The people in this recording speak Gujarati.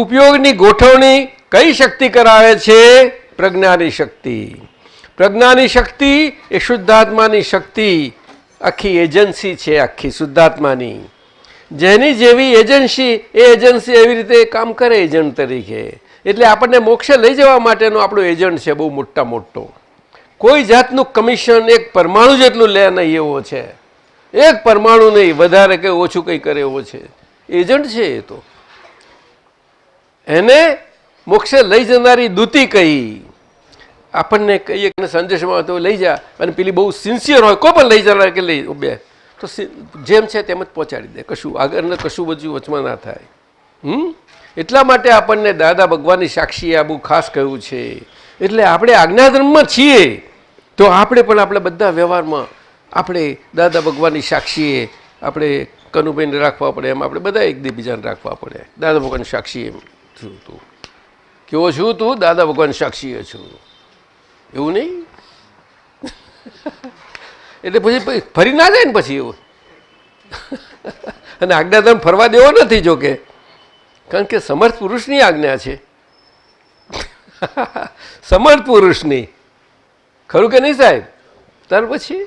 ઉપયોગની ગોઠવણી કઈ શક્તિ કરાવે છે? પ્રજ્ઞાની શક્તિ. પ્રજ્ઞાની શક્તિ એ શુદ્ધાત્માની શક્તિ, આખી એજન્સી છે, આખી શુદ્ધાત્માની. જેની જેવી એજન્સી એ એજન્સી એવી રીતે કામ કરે એજન્ટ તરીકે. એટલે આપણને મોક્ષે લઈ જવા માટેનો આપણો એજન્ટ છે બહુ મોટો. કોઈ જાતનું કમિશન એક પરમાણુ જેટલું લે નહીં એવો છે. એક પરમાણુ નહીં, વધારે કે ઓછું કંઈ કરે એવો છે. એજન્ટ છે એ તો. એને મોક્ષે લઈ જનારી દૂતી કહી. આપણને કહીએ કે સંદેશમાં તો લઈ જા, અને પેલી બહુ સિન્સિયર હોય કોઈ પણ લઈ જનાર કે લઈ બે તો જેમ છે તેમ જ પહોંચાડી દે, કશું આગળ કશું બધું વચમાં ના થાય. એટલા માટે આપણને દાદા ભગવાનની સાક્ષીએ આ બહુ ખાસ કહ્યું છે. એટલે આપણે આજ્ઞાધર્મમાં છીએ તો આપણે પણ આપણા બધા વ્યવહારમાં આપણે દાદા ભગવાનની સાક્ષીએ આપણે કનુભાઈને રાખવા પડે, એમ આપણે બધા એકબીજાને રાખવા પડે. દાદા ભગવાન સાક્ષી એમ છું તું કેવો છું, તું દાદા ભગવાન સાક્ષીએ છું એવું નહીં. એટલે પછી ફરી ના જાય ને પછી એવું. અને આજ્ઞાધર્મ ફરવા દેવો નથી જોકે, કારણ કે સમર્થ પુરુષની આજ્ઞા છે. સમર્થ પુરુષની, ખરું કે નહીં સાહેબ? ત્યાર પછી